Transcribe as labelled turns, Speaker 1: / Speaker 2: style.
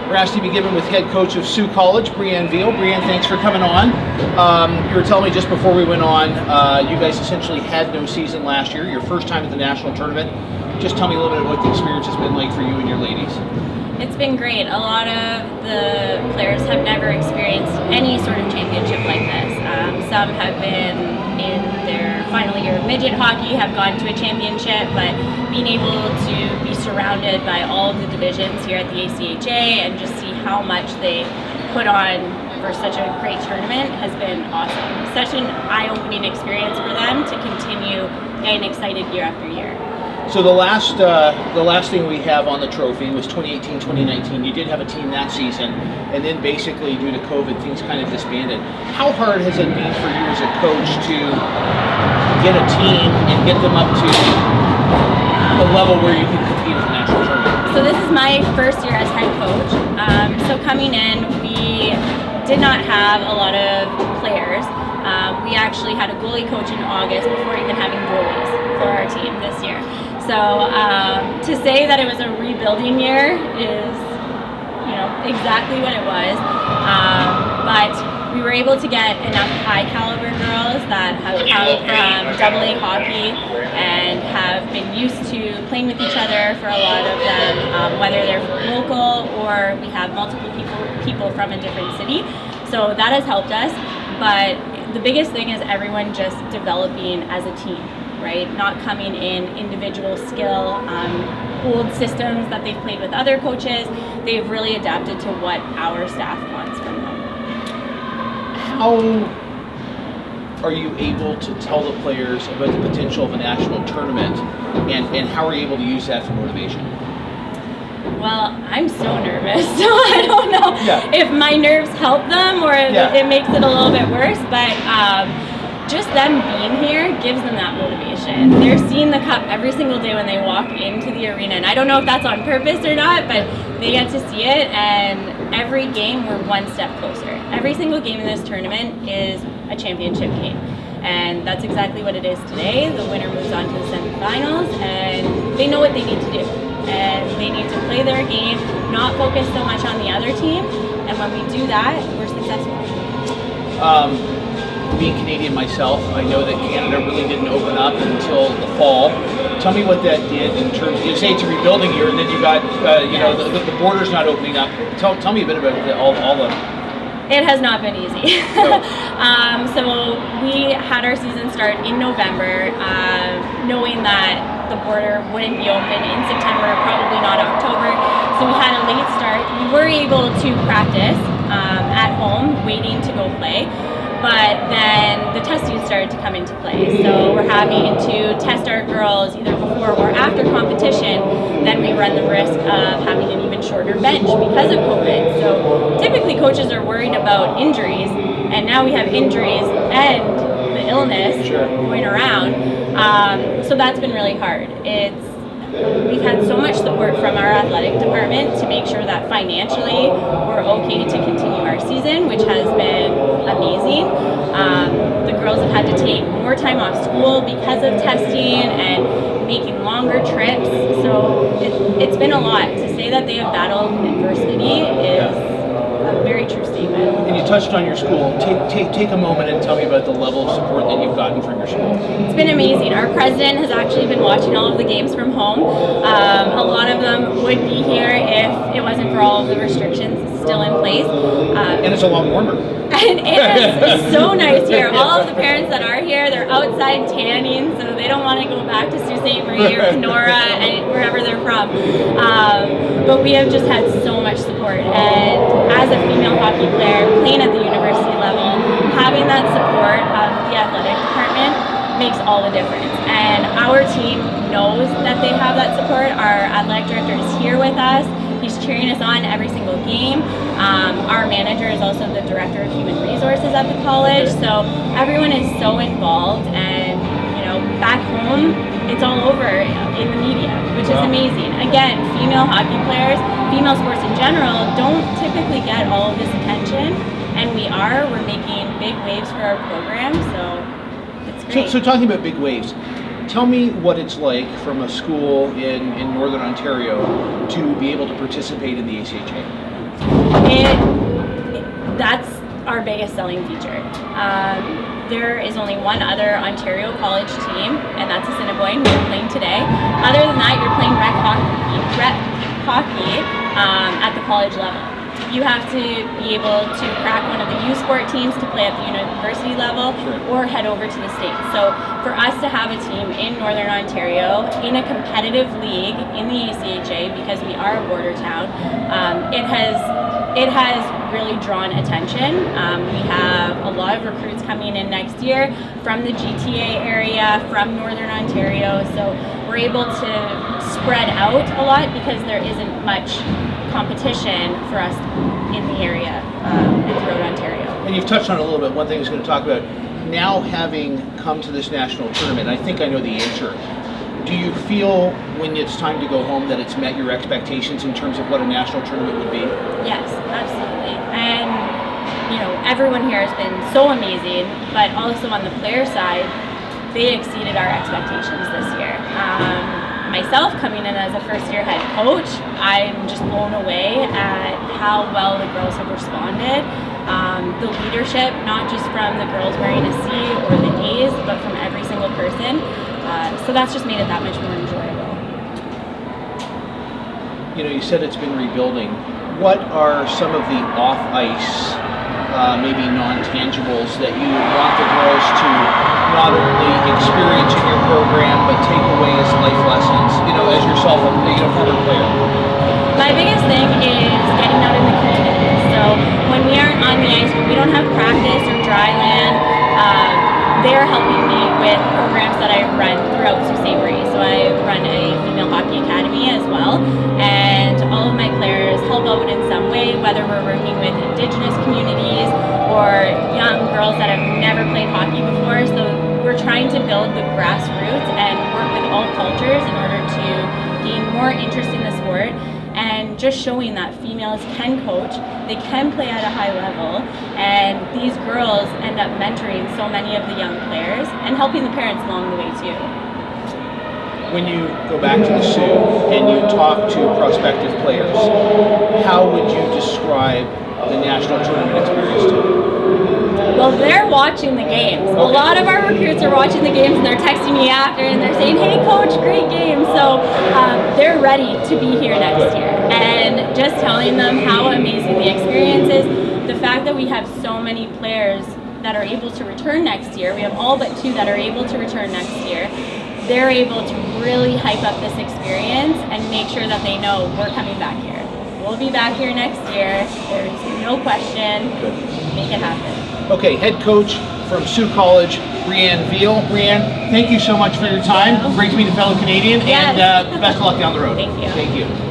Speaker 1: We're asked to be given with head coach of Sault College, Brianne Veal. Brianne, thanks for coming on. You were telling me just before we went on, you guys essentially had no season last year, your first time at the national tournament. Just tell me a little bit about what the experience has been like for you and your ladies.
Speaker 2: It's been great. A lot of the players have never experienced any sort of championship like this. Some have been in their final year of midget hockey, have gone to a championship, but being able to be surrounded by all of the divisions here at the ACHA and just see how much they put on for such a great tournament has been awesome. Such an eye-opening experience for them to continue getting excited year after year.
Speaker 1: So the last thing we have on the trophy was 2018-2019. You did have a team that season, and then basically due to COVID, things kind of disbanded. How hard has it been for you as a coach to get a team and get them up to the level where you can compete at the national tournament?
Speaker 2: So this is my first year as head coach. So coming in, we did not have a lot of players. We actually had a goalie coach in August before even having goalies for our team this year. So to say that it was a rebuilding year is, exactly what it was. But we were able to get enough high caliber girls that have come from AA hockey and have been used to playing with each other for a lot of them, whether they're local or we have multiple people from a different city. So that has helped us. But the biggest thing is everyone just developing as a team, right? Not coming in individual skill, old systems that they've played with other coaches. They've really adapted to what our staff wants from them.
Speaker 1: How are you able to tell the players about the potential of a national tournament, and how are you able to use that for motivation?
Speaker 2: Well, I'm so nervous, so I don't know if my nerves help them or it makes it a little bit worse, but just them being here gives them that motivation. They're seeing the cup every single day when they walk into the arena, and I don't know if that's on purpose or not, but they get to see it, and every game we're one step closer. Every single game in this tournament is a championship game, and that's exactly what it is today. The winner moves on to the semifinals, and they know what they need to do. And they need to play their game, not focus so much on the other team, and when we do that, we're successful.
Speaker 1: Being Canadian myself, I know that Canada really didn't open up until the fall. Tell me what that did in terms. You say it's a rebuilding year, and then you got the borders not opening up. Tell me a bit about all the.
Speaker 2: It has not been easy.
Speaker 1: No.
Speaker 2: So we had our season start in November, knowing that the border wouldn't be open in September, probably not October. So we had a late start. We were able to practice at home, waiting to go play. But then the testing started to come into play. So we're having to test our girls either before or after competition. Then we run the risk of having an even shorter bench because of COVID. So typically coaches are worried about injuries, and now we have injuries and the illness going around. So that's been really hard. We've had so much support from our athletic department to make sure that financially we're okay to continue our season, which has been amazing. The girls have had to take more time off school because of testing and making longer trips. So it's been a lot. To say that they have battled adversity is a very true statement.
Speaker 1: And you touched on your school. Take a moment and tell me about the level of support that you've gotten from your school.
Speaker 2: It's been amazing. Our president has actually been watching all of the games from home. A lot of them would be here if it wasn't for all of the restrictions still in place.
Speaker 1: And it's a lot warmer.
Speaker 2: And it is so nice here. All of the parents that are here, they're outside tanning, so they don't want to go back to Sault Ste. Marie or Kenora and wherever they're from. But we have just had so much support. And as a female hockey player, playing at the university level, having that support of the athletic department makes all the difference. And our team knows that they have that support. Our athletic director is here with us. He's cheering us on every single game. Our manager is also the director of human resources at the college. So everyone is so involved, and back home, it's all over in the media, which is amazing. Again, female hockey players, female sports in general, don't typically get all of this attention, and we're making big waves for our program, so it's great.
Speaker 1: So talking about big waves, tell me what it's like from a school in Northern Ontario to be able to participate in the ACHA.
Speaker 2: That's our biggest selling feature. There is only one other Ontario college team, and that's Assiniboine, who we're playing today. Other than that, you're playing rec hockey at the college level. You have to be able to crack one of the U Sport teams to play at the university level, or head over to the States. So for us to have a team in Northern Ontario in a competitive league in the ACHA, because we are a border town, it has really drawn attention. We have a lot of recruits coming in next year from the GTA area, from Northern Ontario, so we're able to spread out a lot because there isn't much competition for us in the area throughout Ontario.
Speaker 1: And you've touched on it a little bit. One thing I was going to talk about, now having come to this national tournament, I think I know the answer. Do you feel when it's time to go home that it's met your expectations in terms of what a national tournament would be?
Speaker 2: Yes, absolutely. And everyone here has been so amazing, but also on the player side, they exceeded our expectations this year. Myself, coming in as a first-year head coach, I'm just blown away at how well the girls have responded. The leadership, not just from the girls wearing a C or the A's, but from every single person. So that's just made it that much more enjoyable.
Speaker 1: You said it's been rebuilding. What are some of the off-ice, maybe non-tangibles that you want the girls to not only experience in your program, but take away as life lessons, as yourself a former player?
Speaker 2: My biggest thing is getting out in the community. So when we aren't on the ice, when we don't have practice or dry land, they're helping me with programs that I run throughout Sault Ste. Marie. So I run a female hockey academy as well, and all of my players help out in some way, whether we're working with Indigenous communities or young girls that have never played hockey before. So we're trying to build the grassroots and work with all cultures in order to gain more interest in the sport, and just showing that females can coach, they can play at a high level, and these girls end up mentoring so many of the young players and helping the parents along the way too.
Speaker 1: When you go back to the Sault and you talk to prospective players, how would you describe the national tournament experience to them?
Speaker 2: Well, they're watching the games. Okay. A lot of our recruits are watching the games, and they're texting me after, and they're saying, "Hey, coach, great game." So they're ready to be here next year. And just telling them how amazing the experience is, the fact that we have so many players that are able to return next year. We have all but 2 that are able to return next year. They're able to really hype up this experience and make sure that they know we're coming back here. We'll be back here next year. There's no question. Make it happen.
Speaker 1: Okay, head coach from Sault College, Brianne Veal. Brianne, thank you so much for your time. Great to meet a fellow Canadian,
Speaker 2: yes.
Speaker 1: And best of luck down the road.
Speaker 2: Thank you.
Speaker 1: Thank you.